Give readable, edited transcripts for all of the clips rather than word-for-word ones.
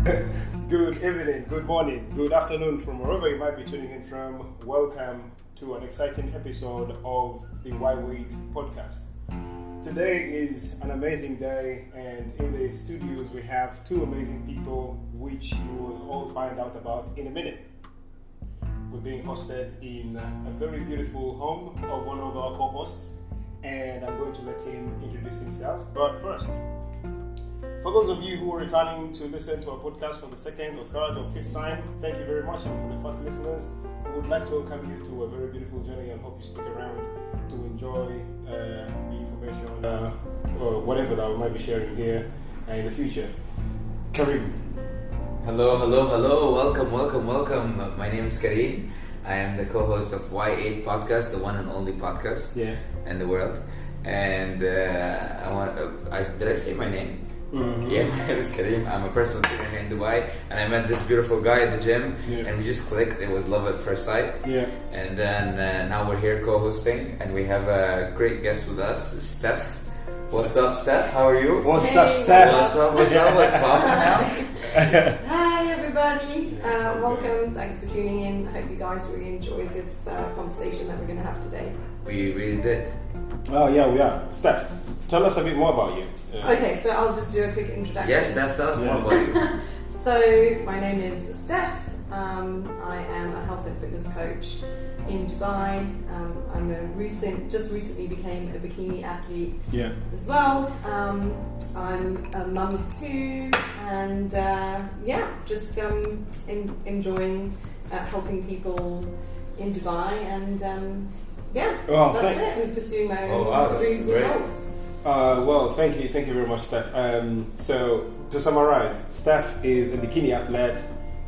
Good evening, good morning, good afternoon from wherever you might be tuning in from. Welcome to an exciting episode of the Why Wait podcast. Today is an amazing day, and in the studios we have two amazing people which you will all find out about in a minute. We're being hosted in a very beautiful home of one of our co-hosts, and I'm going to let him introduce himself. But first, for those of you who are returning to listen to our podcast for the second or third or fifth time, thank you very much. And for the first listeners, we would like to welcome you to a very beautiful journey and hope you stick around to enjoy the information or whatever that we might be sharing here in the future. Karim. Hello. Welcome. My name is Karim. I am the co-host of Y8 podcast, the one and only podcast in the world. And did I say my name? Mm-hmm. Yeah, my name is Karim. I'm a personal trainer here in Dubai, and I met this beautiful guy at the gym, and we just clicked. It was love at first sight. Yeah. And then now we're here co-hosting, and we have a great guest with us, Steph. What's up, Steph? How are you? What's up, Steph? What's up? What's poppin' now? Hi, everybody. Welcome. Thanks for tuning in. I hope you guys really enjoyed this conversation that we're going to have today. We really did. Oh, yeah, we are. Steph, tell us a bit more about you. Okay, so I'll just do a quick introduction. Yes, Steph, tell us more about you. So, my name is Steph. I am a health and fitness coach in Dubai. I'm just recently became a bikini athlete as well. I'm a mum of two, and just enjoying helping people in Dubai, and that's it. And pursuing my own dreams and goals. Well, thank you very much, Steph. So to summarize, Steph is a bikini athlete.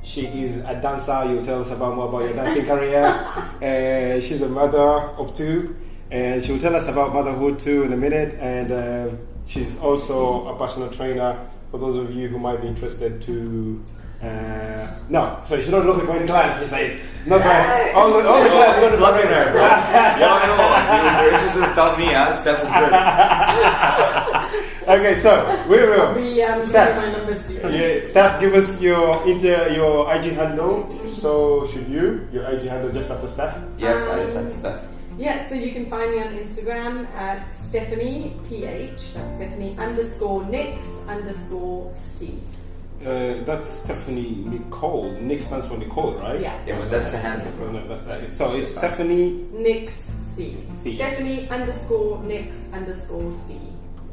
She is a dancer. You'll tell us more about your dancing career. She's a mother of two, and she'll tell us about motherhood too in a minute. And she's also a personal trainer. For those of you who might be interested to. She's not looking for any clients. She says, no clients. All the clients are going to look at her. Y'all know, if you're interested, tell me. Steph is good. Okay, so we will. Steph, my numbers here. Yeah, Steph, give us your IG handle. So should you? Your IG handle just after Steph? Yeah, I just after Steph. Yeah, so you can find me on Instagram at Stephanie PH. That's Stephanie _Nix _C. That's Stephanie Nicole. Nix stands for Nicole, right? Yeah. Yeah, but that's the hands. No, that's that. So it's Stephanie Nix C. Stephanie _Nix _C.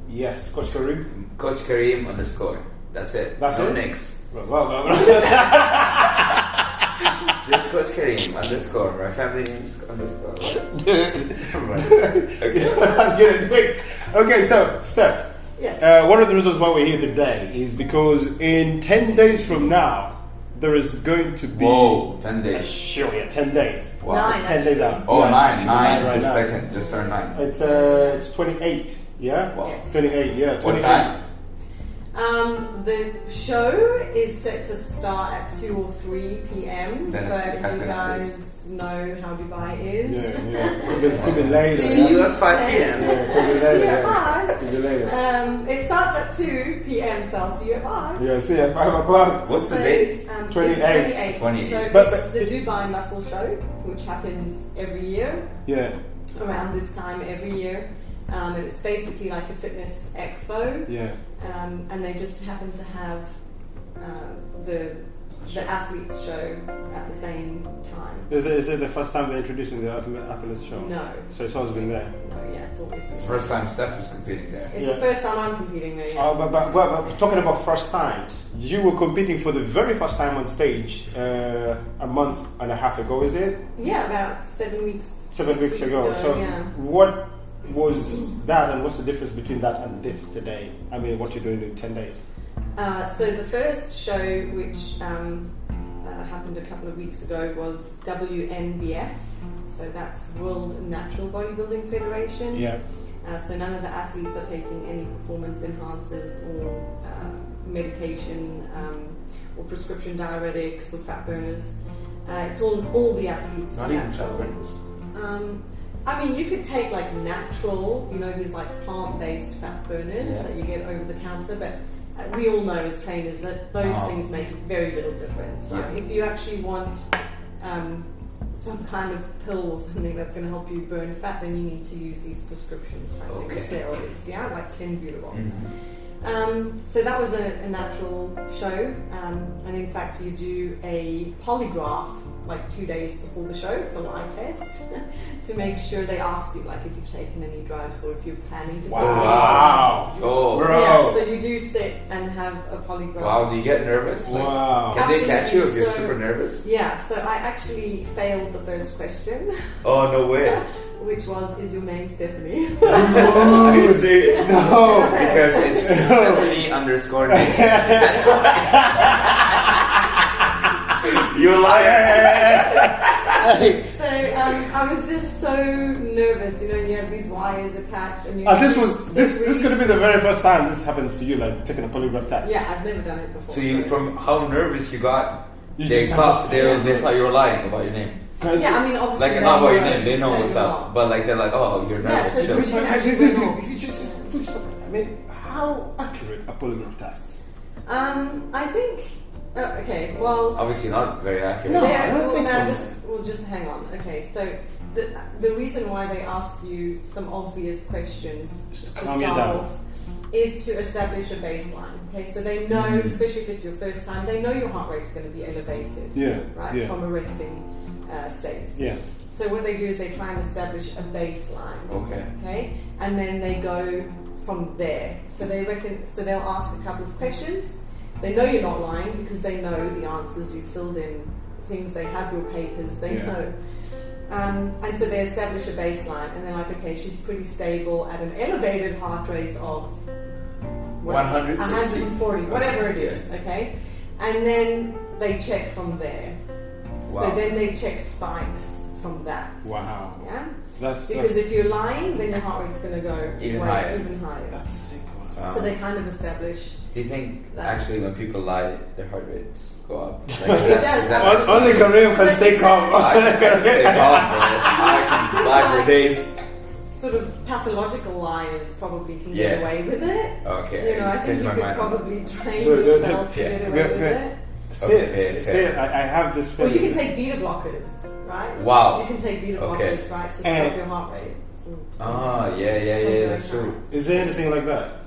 Yes, Coach Karim. Coach Karim _ That's it. That's no it. Nix. Well. Just Coach Karim _ My family name is _ Okay, let's get it next. Okay, so Steph. Yes. One of the reasons why we're here today is because in 10 days from now, there is going to be... Whoa, 10 days. Sure, yeah, 10 days. Wow. 9 days out. Oh, yeah, 9 right this now. second. Just turned 9. It's 28, yeah? Wow. Yes. 28, yeah. 28. What time? The show is set to start at 2 or 3 p.m. Then but you guys know how Dubai is. Yeah. Could be later. See you at 5 p.m. Yeah, could be later. See you at 5. Could be later. It starts at 2 p.m. so I'll see you at 5. Yeah, see you at 5 o'clock. What's the date? 28. 28. So But it's the Dubai Muscle Show, which happens every year. Yeah. Around this time every year. And it's basically like a fitness expo. Yeah. And they just happen to have the athletes show at the same time. Is it the first time they're introducing the athletes show? No. So it's always been there? No, yeah, it's always been It's the there. first time Steph is competing there. It's the first time I'm competing there, yeah. But talking about first times, you were competing for the very first time on stage a month and a half ago, is it? Yeah, about 7 weeks. 7 weeks ago. So yeah. what was that, and what's the difference between that and this today? I mean, what you're doing in 10 days? So the first show, which happened a couple of weeks ago, was WNBF. So that's World Natural Bodybuilding Federation. Yeah. So none of the athletes are taking any performance enhancers or medication or prescription diuretics or fat burners. It's all the athletes. Not even fat burners. I mean, you could take like natural, these like plant-based fat burners that you get over the counter, but we all know as trainers that those things make very little difference, right? Yeah. If you actually want some kind of pill or something that's going to help you burn fat, then you need to use these prescription type steroids, like clenbuterol. So that was a natural show, and in fact you do a polygraph like 2 days before the show. It's a lie test to make sure they ask you like if you've taken any drugs or if you're planning to take any drugs. Oh, bro. Yeah, so you do sit and have a polygraph. Wow, do you get nervous? Wow. Can they catch you if you're So- super nervous? Yeah, so I actually failed the first question, Oh, no way. which was, is your name Stephanie? Are you serious? No. Because it's Stephanie underscore next. You're lying. So I was just so nervous, you have these wires attached and you This could be the very first time this happens to you, like taking a polygraph test. Yeah, I've never done it before. So you, from how nervous you got, You they just thought you were lying about your name. Yeah, I mean, obviously. Like they not about your know name, they know that what's you're up. not. But like they're like, oh, you're Yeah, nervous. so Sure. we should actually know. I mean, how accurate are polygraph tests? I think. Okay, well. Obviously not very accurate. No, Yeah, I don't think so. just hang on. Okay, so the reason why they ask you some obvious questions Just to calm you start down. off is to establish a baseline. Okay, so they know, especially if it's your first time, they know your heart rate's going to be elevated. Yeah, Right, yeah. from a resting state. Yeah. So what they do is they try and establish a baseline. Okay. Okay, and then they go from there. So they'll ask a couple of questions. They know you're not lying because they know the answers. You filled in things. They have your papers. They know. And so they establish a baseline, and they're like, okay, she's pretty stable at an elevated heart rate of 160. 140, whatever it is. Okay, and then they check from there. Wow. So then they check spikes from that. Wow. Yeah. That's Because if you're lying, then your heart rate's going to go Even higher. Even higher. That's sick. So they kind of establish. Do you think That. actually when people lie, their heart rates go up? Like, It does. Only Kareem can stay calm. I can stay calm, bro. I can lie for days. Sort of pathological liars probably can Yeah. get away with it. Okay. I think changed you my could mind. probably train Good, good, yourself to good. get away Good, with good. it. Still, I have this Well, feeling. you can take beta blockers, right? Wow. You can take beta Okay. blockers, right, to And- stop your heart rate. Ah, yeah, that's true. Is there anything like that?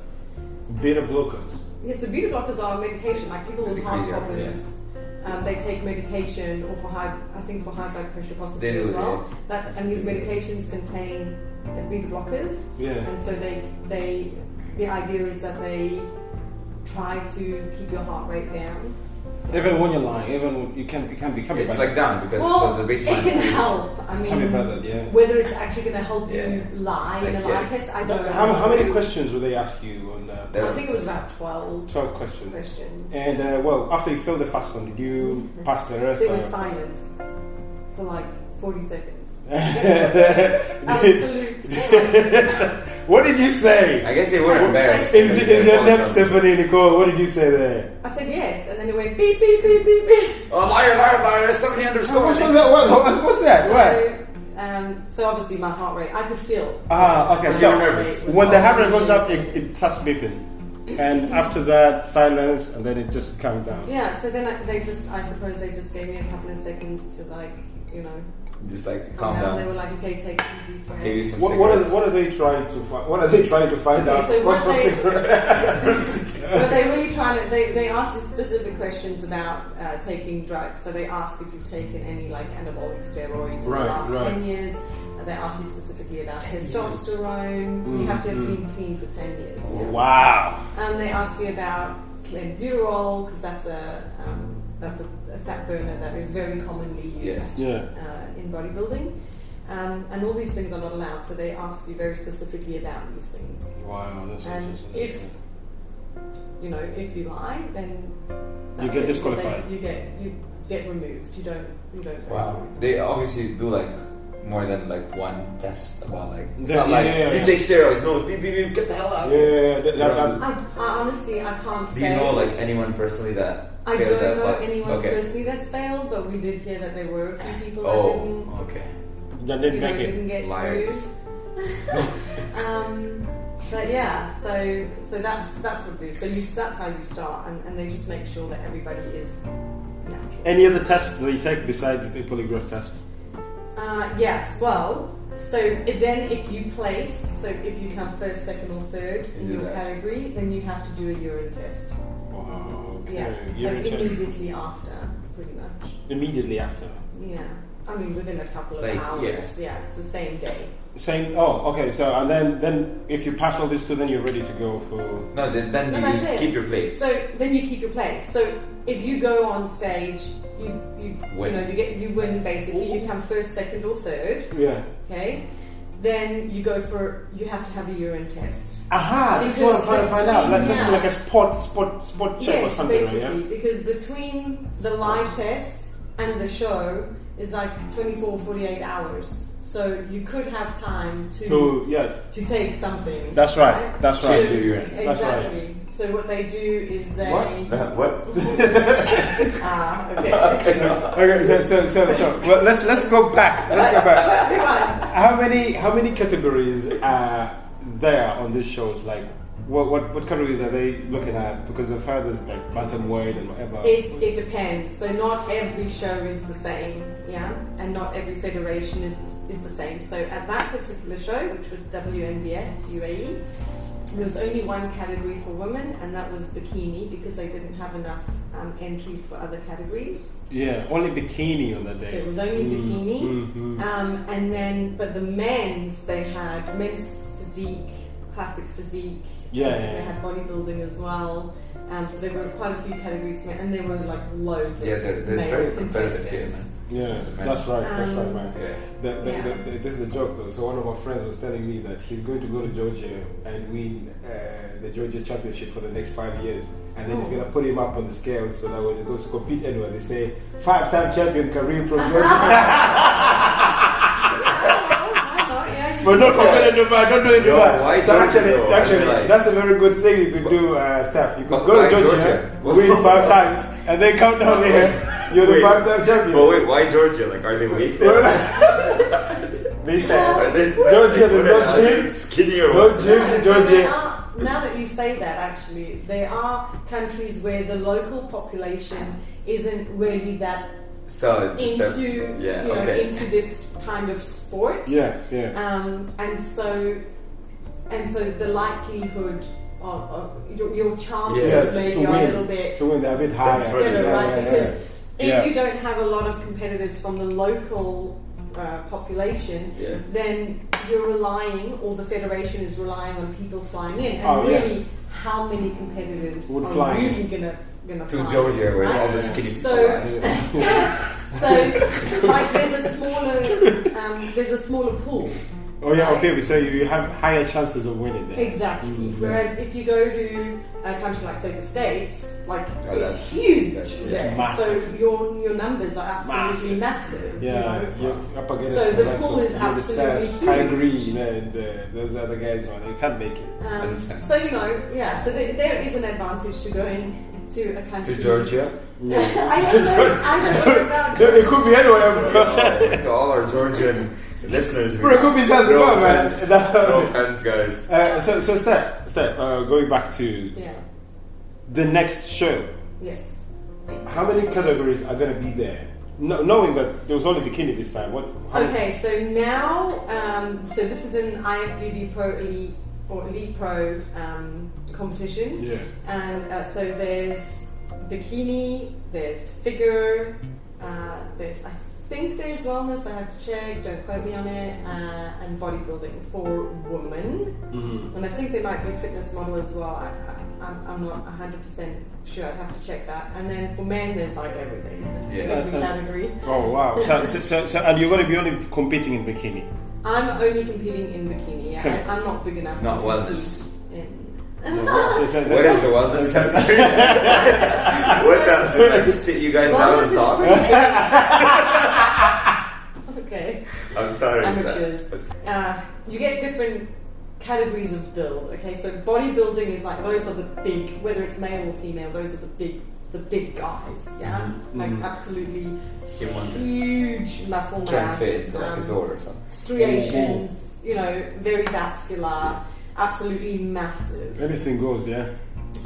Beta blockers. Yeah, so beta blockers are medication, like people with heart Decrease your- problems. They take medication, or for high blood pressure possibly They do, as well. yeah. And these medications contain beta blockers, Yeah. and so the idea is that they try to keep your heart rate down. Even when you're lying, even you can be It's like down because Well, so the it baseline can increases. help. I Can be mean, better, yeah. whether it's actually going to help you Yeah. lie in a Like, lie yeah. test, I don't know. How many questions would they ask you on I think it was about 12 12 questions. questions. And after you filled the first one, did you pass the rest? There was or- silence for like 40 seconds. Did- Absolute silence. What did you say? I guess they were embarrassed. Is your name Stephanie Nicole? What did you say there? I said yes, and then it went beep, beep, beep, beep, beep. Oh, liar, Stephanie underscore. What's that? What's that? What? So obviously my heart rate, I could feel. Okay. my So heart rate was when the heart rate also goes up, it starts beeping, and after that, silence, and then it just comes down. Yeah, so then I suppose they just gave me a couple of seconds to Just like calm calm down. They down. were like, okay, take a deep breath. Give you some What cigarettes. are they trying to find? What are they trying to find Okay, out? so What's what the they- secret? But they really try to. They ask you specific questions about taking drugs. So they ask if you've taken any like anabolic steroids in Right, the last right. 10 years. And they ask you specifically about testosterone. You have to have been clean for 10 years. Yeah. Wow. And they ask you about clenbuterol because that's a fat burner that is very commonly used Yeah. in bodybuilding. And all these things are not allowed. So they ask you very specifically about these things. Wow. That's And interesting. if you lie, then You get disqualified. You get removed. You don't. Wow. They obviously do like more than like one test about like. It's Yeah, not like yeah, you yeah. take steroids. No, beep, beep, beep, get the hell out. I honestly I can't Do say. you know like anyone personally that? I failed don't that know part? anyone Okay. personally that's failed, but we did hear that there were a few people Oh, that didn't. okay. That didn't make it. Didn't get Liars. through. But yeah, so that's what it is. So that's how you start, and they just make sure that everybody is natural. Any other tests that you take besides the polygraph test? Yes. Well, so if you place, so if you come first, second, or third in your category, then you have to do a urine test. Okay. Yeah, like immediately after, pretty much. Immediately after. Yeah. I mean, within a couple of hours. Yeah, it's the same day. Same. Oh, okay. So, and then if you pass all this two, then you're ready to go for. No, then you keep your place. So then you keep your place. So if you go on stage, you win basically. You come first, second, or third. Yeah. Okay. Then you have to have a urine test. Aha! That's what I'm trying to find out. Like, that's like a spot check or something, basically, right? Yeah? Because between the live test and the show is like 24, 48 hours. So you could have time to take something. That's right. That's right. Exactly. That's right. So what they do is they What? Okay. Okay. So. Well, let's go back. How many categories are there on these shows? Like, what categories are they looking at? Because I've heard there's like bantamweight and whatever. It depends. So not every show is the same, yeah, and not every federation is the same. So at that particular show, which was WNBF UAE, there was only one category for women, and that was bikini, because they didn't have enough entries for other categories. Yeah, only bikini on that day. So it was only bikini, and then but the men's, they had men's physique, classic physique. They had bodybuilding as well. So there were quite a few categories, and there were like loads of they're very competitive here, man. Yeah, that's right, man. This is a joke though. So one of my friends was telling me that he's going to go to Georgia and win the Georgia championship for the next 5 years, and then he's going to put him up on the scale so that when he goes to compete anywhere, they say 5-time champion Kareem from Georgia. But not competitive, I don't know if you are. So actually, that's a very good thing you could do, Steph. You could go to Georgia, win 5 times, and then come down here. You're the 5-time champion. But wait, why Georgia? Like, are they weak there? They said Georgia, there's no gyms. Skinny or no gyms in Georgia. Now that you say that, actually, there are countries where the local population isn't really that into this kind of sport. And so the likelihood of your chances maybe are a little bit to win, they're a bit higher, right? Because if you don't have a lot of competitors from the local population, then you're relying, or the federation is relying on people flying in, and how many competitors would are fly really gonna to fly Georgia, in, where right? all the skinny people are. So like there's a smaller pool. Oh yeah, right? Okay. So you have higher chances of winning there. Exactly. Whereas if you go to a country like, say, the States, like it's huge. It's massive. So your numbers are absolutely massive. Yeah, you know? you're up against so the pool is absolutely huge. I agree. And those other guys, they can't make it. So so there is an advantage to going to a country. To Georgia. Yeah. I don't know about Georgia. It could be anywhere. To all our Georgian listeners. Bro, it could be Zanzibar, man. No offense, guys. So Steph, going back to the next show. Yes. How many categories are going to be there? Knowing that there was only bikini this time. Okay, so now, so this is an IFBB Pro Elite or Elite Pro competition. Yeah. And so there's bikini, there's figure, there's I think there's wellness. I have to check. Don't quote me on it. And bodybuilding for women, and I think there might be a fitness model as well. I'm not 100% sure. I'd have to check that. And then for men, there's like everything, every category. Oh wow! So and you're going to be only competing in bikini. I'm only competing in bikini. Yeah. I'm not big enough. Not to wellness. What is the wellness category? What the? Sit you guys down and talk. Okay. I'm sorry. Amateurs. You get different categories of build. Okay, so bodybuilding is like those are the big, whether it's male or female, those are the big guys. Yeah, like absolutely huge muscle mass. Can't fit into like a door or something. Striations. Very vascular. absolutely massive. Anything goes, yeah.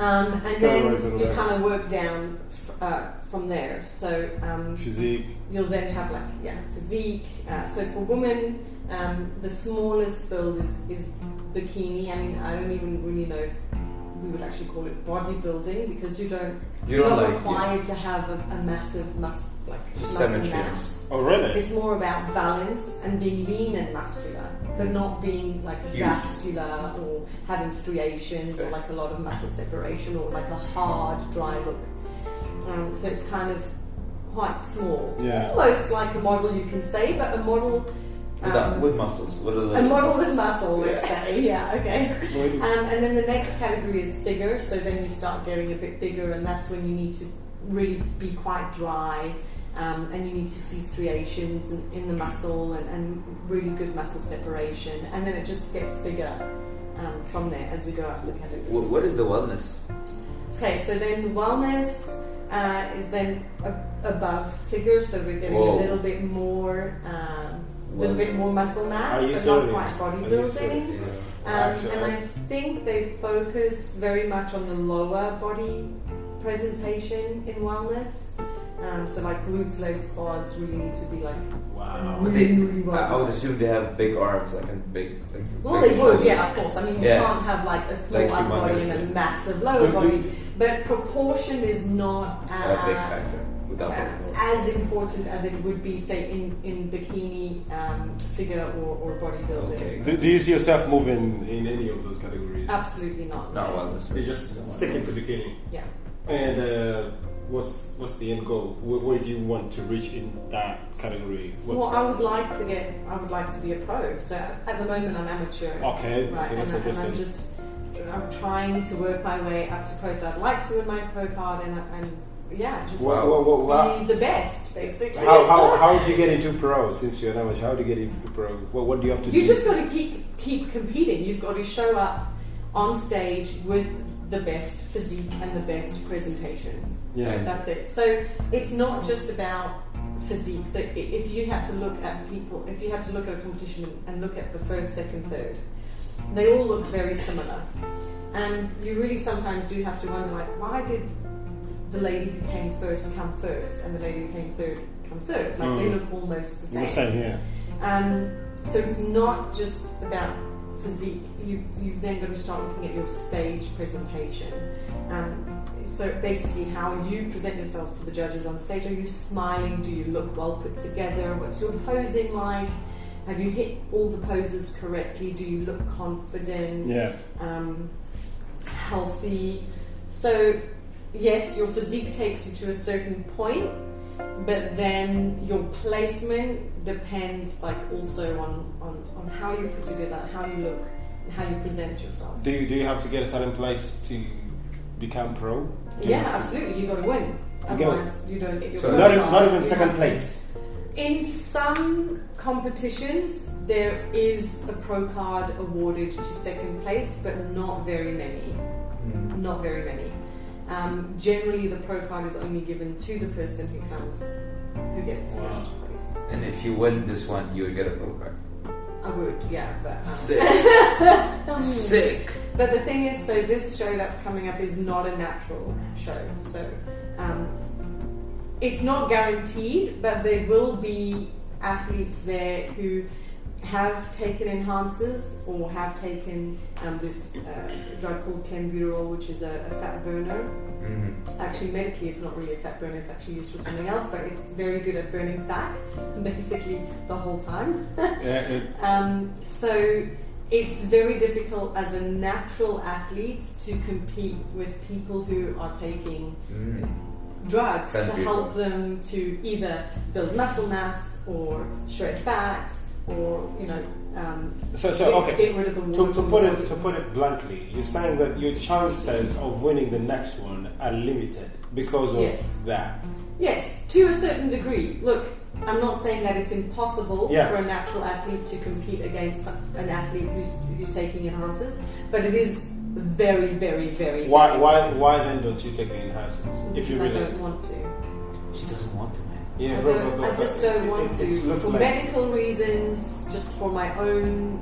And then you kind of work down from there. So physique. You'll then have physique. So for women, the smallest build is bikini. I mean, I don't even really know if we would actually call it bodybuilding, because you're not required to have a massive muscle mass. Oh, really? It's more about balance and being lean and muscular, but not being like vascular or having striations or like a lot of muscle separation or like a hard, dry look. So it's kind of quite small. Yeah. Almost like a model, you can say, but a model... with muscles. What are a model with muscle, let's say. Yeah, okay. And then the next category is figure. So then you start getting a bit bigger, and that's when you need to really be quite dry, and you need to see striations in the muscle and really good muscle separation. And then it just gets bigger from there as you go up the categories. What is the wellness? Okay, so then wellness is then above figure. So we're getting a little bit more... little bit more muscle mass, but not quite bodybuilding. And I think they focus very much on the lower body presentation in wellness. So like glutes, legs, quads really need to be like really well. I would assume they have big arms, like a big. Well, they would, of course. I mean, you can't have like a small upper body and a massive lower body, but proportion is not a big factor. As important as it would be, say, in bikini, figure or bodybuilding. Okay. Do you see yourself moving in any of those categories? Absolutely not. No, wellness. You just stick into bikini. Yeah. And what's the end goal? Where do you want to reach in that category? I would like to be a pro. So at the moment I'm amateur. Okay. Right. And I'm trying to work my way up to pro. So I'd like to win my pro card and be the best, basically. How do you get into pro? Since you're an amateur, how do you get into pro? What do you have to do? You just got to keep competing. You've got to show up on stage with the best physique and the best presentation. Yeah, that's it. So it's not just about physique. So if you had to look at a competition and look at the first, second, third, they all look very similar, and you really sometimes do have to wonder, like, why did the lady who came first come first and the lady who came third come third? Like they look almost the same. The same, yeah. So it's not just about physique. You've then got to start looking at your stage presentation. So basically, how you present yourself to the judges on stage. Are you smiling? Do you look well put together? What's your posing like? Have you hit all the poses correctly? Do you look confident? Yeah. Healthy? So yes, your physique takes you to a certain point, but then your placement depends also on how you put together, how you look, and how you present yourself. Do you have to get a certain place to become pro? Absolutely. You've got to win. Otherwise, you don't get your pro card. Not even second place? In some competitions, there is a pro card awarded to second place, but not very many. Not very many. Generally, the pro card is only given to the person who gets first place. And if you win this one, you would get a pro card. I would, but sick. But the thing is, so this show that's coming up is not a natural show. So it's not guaranteed, but there will be athletes there who have taken enhancers or have taken this drug called clenbuterol, which is a fat burner. Actually, medically, it's not really a fat burner. It's actually used for something else, but it's very good at burning fat, basically the whole time. So it's very difficult as a natural athlete to compete with people who are taking drugs to help them to either build muscle mass or shred fat, or get rid of the water. To put it bluntly, you're saying that your chances of winning the next one are limited because of that. Yes, to a certain degree. Look, I'm not saying that it's impossible for a natural athlete to compete against an athlete who's taking enhancers, but it is very, very, very. Why then don't you take the enhancers? Because I don't want to. She doesn't want to, man. Yeah, I just don't want to. For medical reasons, just for my own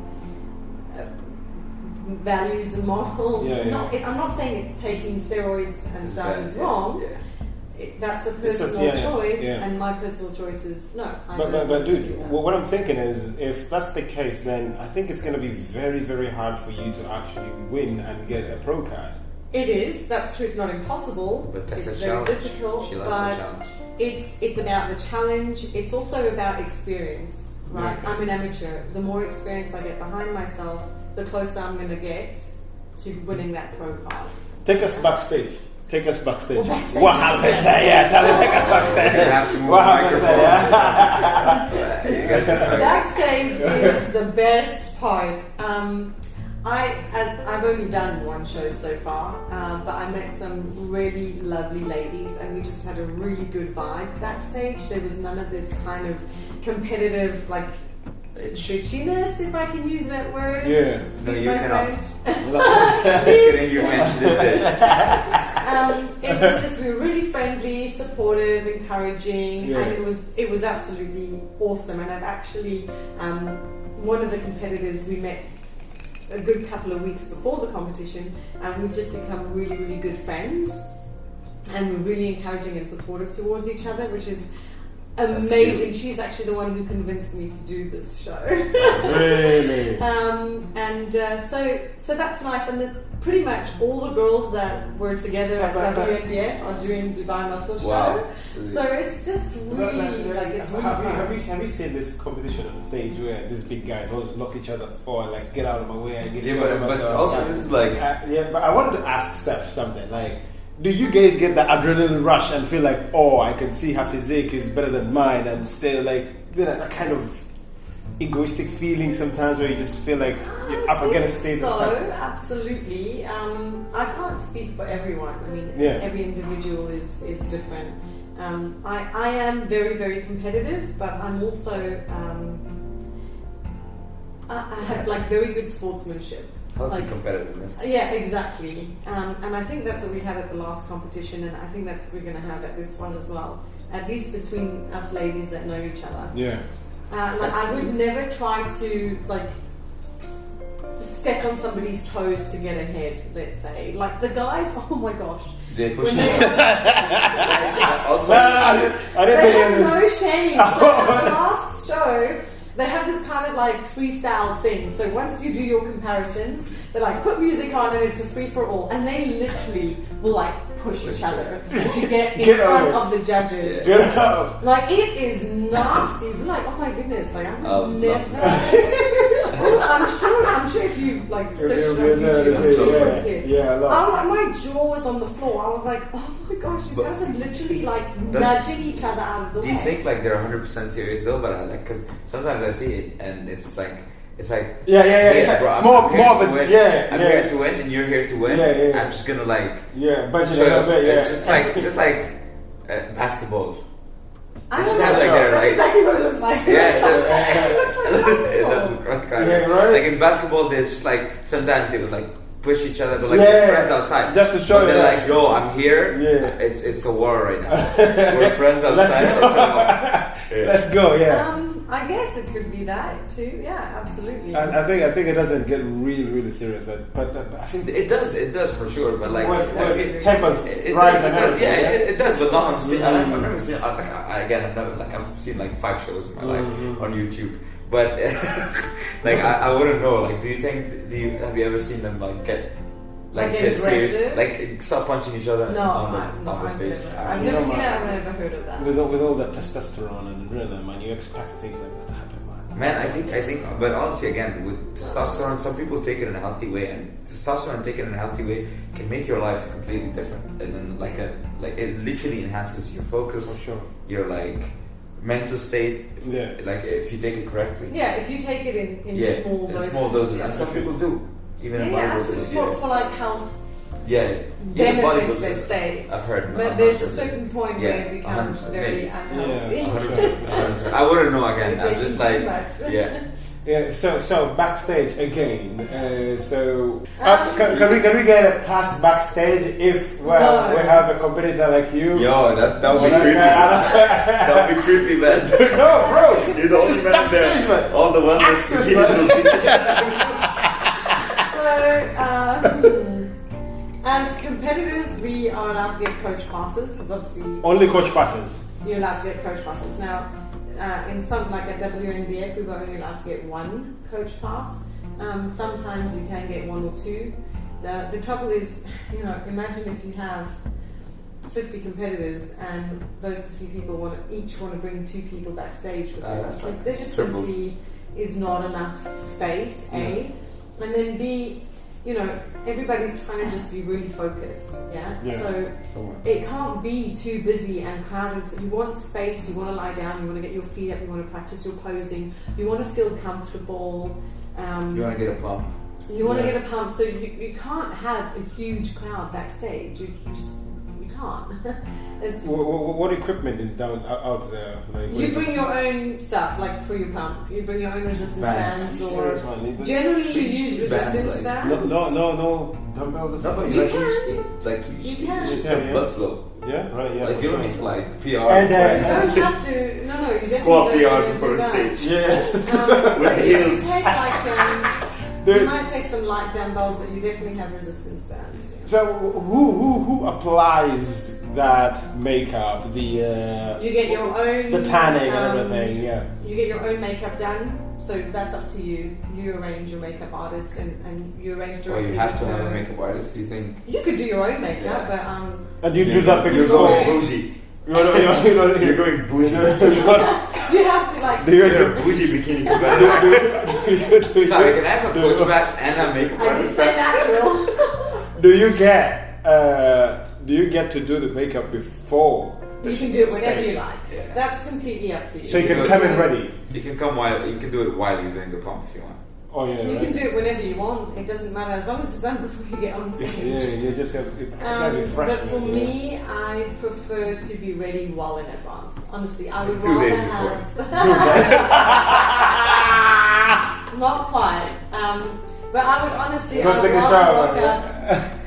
values and morals. Yeah. I'm not saying that taking steroids and stuff is wrong. Yeah. That's a personal choice, and my personal choice is no. But dude, what I'm thinking is, if that's the case, then I think it's going to be very, very hard for you to actually win and get a pro card. It is. That's true. It's not impossible. But that's it's a very challenge. difficult. She likes but a challenge. it's about the challenge. It's also about experience, right? Okay. I'm an amateur. The more experience I get behind myself, the closer I'm going to get to winning that pro card. Take us backstage. Well, What happens there? Yeah, tell us. Take us backstage. You have to move What the happens microphone. there? You got to Backstage is the best part. I've only done one show so far, but I met some really lovely ladies, and we just had a really good vibe backstage. There was none of this kind of competitive, like, bitchiness, if I can use that word. Yeah. No, you my cannot. French. Just kidding, you mentioned it. It was just, we were really friendly, supportive, encouraging, and it was absolutely awesome. And I've actually, one of the competitors we met a good couple of weeks before the competition, and we've just become really, really good friends, and we're really encouraging and supportive towards each other, which is amazing. She's actually the one who convinced me to do this show. Really? So that's nice, and there's pretty much all the girls that were together at WNBF are doing Dubai Muscle Show. So it's just really it's really fun. Have you seen this competition on the stage where these big guys always knock each other forward, like get out of my way and get each other? But also this is like but I wanted to ask Steph something like. Do you guys get the adrenaline rush and feel like, oh, I can see her physique is better than mine, and still like that kind of egoistic feeling sometimes where you just feel like you're up against stage and stuff? Absolutely. I can't speak for everyone. I mean, every individual is different. I am very, very competitive, but I'm also I have like very good sportsmanship. healthy competitiveness. Yeah, exactly. And I think that's what we had at the last competition, and I think that's what we're going to have at this one as well. At least between us ladies that know each other. Yeah. I would never try to step on somebody's toes to get ahead. Let's say, like the guys. Oh my gosh. They push you. Also, I didn't they have no shame. So at the last show, they have this kind of like freestyle thing. So once you do your comparisons, they like put music on and it's a free for all, and they literally will like push each other to get in front of the judges. Yeah. Like it is nasty. We're like, oh my goodness, like I would never. I'm sure if you like search it on YouTube, my jaw was on the floor. I was like, oh my gosh, these guys are literally like nudging each other out of the way. Do you think like they're 100% serious though? But I like, because sometimes I see it and it's like it's bro, I'm here to win and you're here to win. I'm just gonna like but it's just like basketball. I don't know. That's exactly what it looks like. Like in basketball, there's just like sometimes they would like push each other, but like they're friends outside. Just to show they're like, yo, I'm here. Yeah. It's a war right now. We're friends outside. Let's go. Yeah. I guess it could be that too. Yeah, absolutely. I think it doesn't get really serious, but I think it does. It does for sure. But like tempers rise and it does. But not on stage. I've never seen. I've seen like 5 shows in my life on YouTube. But like I wouldn't know. Like, have you ever seen them like get serious, like stop punching each other on the stage? I've never seen that. I've never heard of that. With all that testosterone and rhythm, and you expect things like that to happen, man. Man, I think. But honestly, again, with testosterone, some people take it in a healthy way, and testosterone taken in a healthy way can make your life completely different. And then it literally enhances your focus. For sure. Your like mental state. Yeah. Like if you take it correctly. Yeah, if you take it in small doses, and some people do. Even in bodybuilders, for like health benefits, let's say. I've heard. But there's a certain point where it becomes very unhealthy. 100%. I wouldn't know again. I'm just like, Yeah, so backstage again. Can we get a pass backstage if we have a competitor like you? Yo, that would be creepy. That would be creepy, man. No, bro. You're the only man there. All the wellness bikinis will be. As competitors, we are allowed to get coach passes because obviously only coach passes. You're allowed to get coach passes now. In some like at WNBF, we were only allowed to get one coach pass. Sometimes you can get one or two. The trouble is, imagine if you have 50 competitors and those 50 people each want to bring 2 people backstage with them. Like, there just simply is not enough space, A. And then B, everybody's trying to just be really focused, So it can't be too busy and crowded. So you want space, you want to lie down, you want to get your feet up, you want to practice your posing, you want to feel comfortable. You want to get a pump. You want to get a pump, so you can't have a huge crowd backstage. You can't. What equipment is out there? Like, you bring your own stuff, like for your pump. You bring your own resistance bands, or generally you use resistance bands. No dumbbells. You can. You just have blood flow. Yeah, right. Yeah. Like you don't need like PR. And you don't have to. No, you squat definitely PR before stage. Yeah. With heels. You might take some light dumbbells, but you definitely have resistance bands. Yeah. So who applies that makeup? You get your own. The tanning and everything. Yeah. You get your own makeup done. So that's up to you. You arrange your makeup artist and you arrange directly. Well, you have to have a makeup artist, do you think? You could do your own makeup, but and you do that because you're going bougie. You're going bougie. You have to like. You're a bougie bikini competitor. Sorry, can I have a coach match and a makeup artist? I did say natural. Do you get to do the makeup before? You can do it whenever you like. Yeah. That's completely up to you. So you can come in ready. You can do it while you're doing the pump if you want. Oh yeah. You can do it whenever you want. It doesn't matter as long as it's done before you get on stage. You just have to be fresh. But for me, I prefer to be ready well in advance. Honestly, I would 2 rather days have. Not quite. But I would honestly. Go take a shower.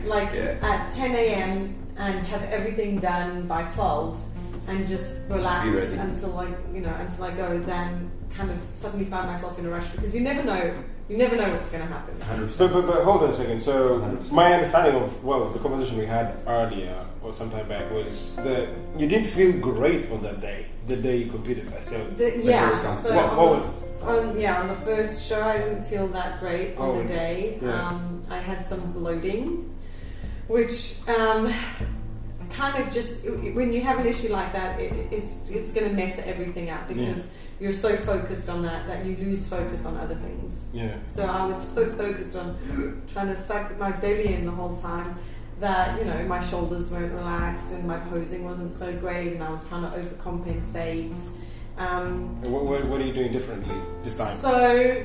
Wake up at 10 a.m. and have everything done by 12, and just relax until until I go. Then kind of suddenly find myself in a rush because you never know what's going to happen. 100%. But hold on a second. So 100%. My understanding of the conversation we had earlier or sometime back was that you didn't feel great on that day, the day you competed. So on the first show I didn't feel that great on the day. Yeah. I had some bloating, which kind of just when you have an issue like that, it's going to mess everything up because you're so focused on that you lose focus on other things. Yeah. So I was so focused on trying to suck my belly in the whole time that my shoulders weren't relaxed and my posing wasn't so great, and I was trying to overcompensate. What are you doing differently this time? So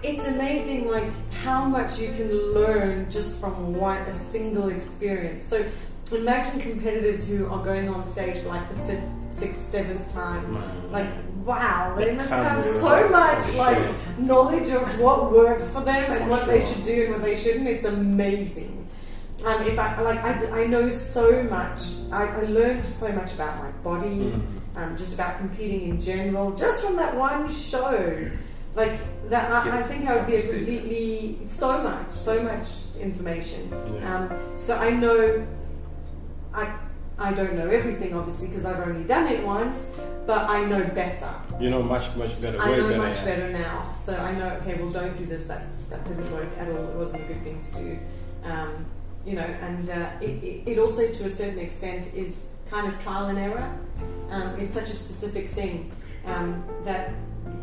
it's amazing, like how much you can learn just from a single experience. So imagine competitors who are going on stage for like the 5th, 6th, 7th time. Like, wow, they must have so much like knowledge of what works for them and what they should do and what they shouldn't. It's amazing. I know so much. I learned so much about my body. Just about competing in general, just from that one show, like that. I think I would be a completely so much information. So I know, I don't know everything obviously because I've only done it once, but I know better. You know much better. I know much better now. So I know, okay, well, don't do this. That didn't work at all. It wasn't a good thing to do. And it also to a certain extent is kind of trial and error. It's such a specific thing that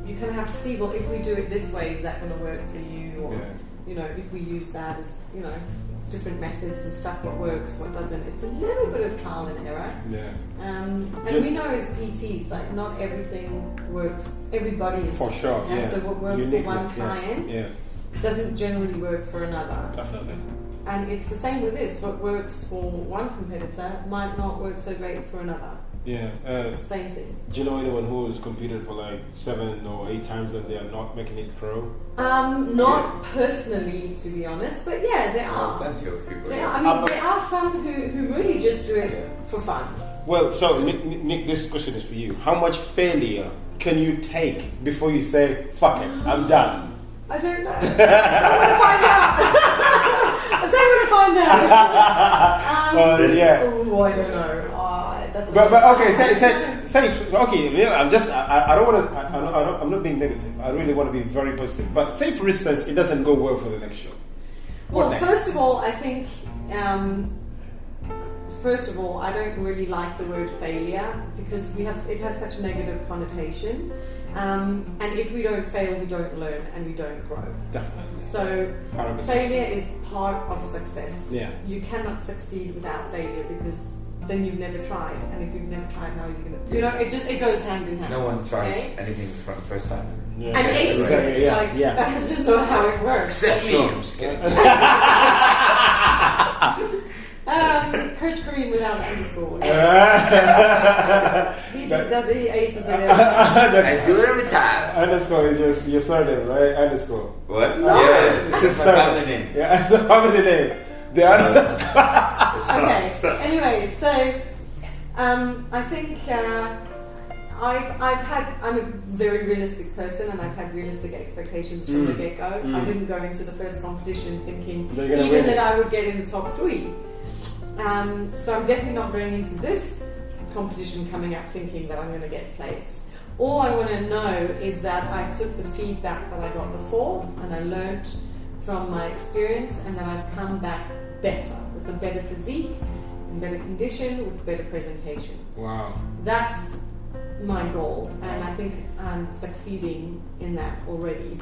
you kind of have to see, well, if we do it this way, is that going to work for you? Or, if we use that as, different methods and stuff, what works, what doesn't. It's a little bit of trial and error. And we know as PTs, like not everything works, everybody is for sure. So what works for one client doesn't generally work for another. Definitely. And it's the same with this. What works for one competitor might not work so great for another. Same thing. Do you know anyone who has competed for like 7 or 8 times and they are not making it pro? Not personally, to be honest, but there are plenty of people. There are some who really just do it for fun. Well, so Nick, this question is for you. How much failure can you take before you say, "Fuck it, I'm done"? I don't know. I want to find out. find out. Yeah. Oh, I don't know. But okay, say okay. Yeah, I don't want to. I'm not being negative. I really want to be very positive. But say for instance, it doesn't go well for the next show. Well, first of all, I think. First of all, I don't really like the word failure because it has such a negative connotation. And if we don't fail, we don't learn and we don't grow. Definitely. So 100%. failure is part of success. Yeah. You cannot succeed without failure because then you've never tried. And if you've never tried, how are you going to... it goes hand in hand. No one tries anything from the first time. Yeah. And aces it. That's just not how it works. Except me. I'm just kidding. Coach Kareem without the underscore. He just does the aces and everything. I do it every time. Underscore is your surname, right? Underscore. What? No. Yeah, it's my family name. Yeah, it's a family name. The underscore. Okay. Anyway, so I think I'm a very realistic person and I've had realistic expectations from the get-go. I didn't go into the first competition thinking even that I would get in the top 3. So I'm definitely not going into this competition coming up thinking that I'm going to get placed. All I want to know is that I took the feedback that I got before and I learned from my experience and then I've come back better, with a better physique, in better condition, with better presentation. Wow. That's my goal and I think I'm succeeding in that already.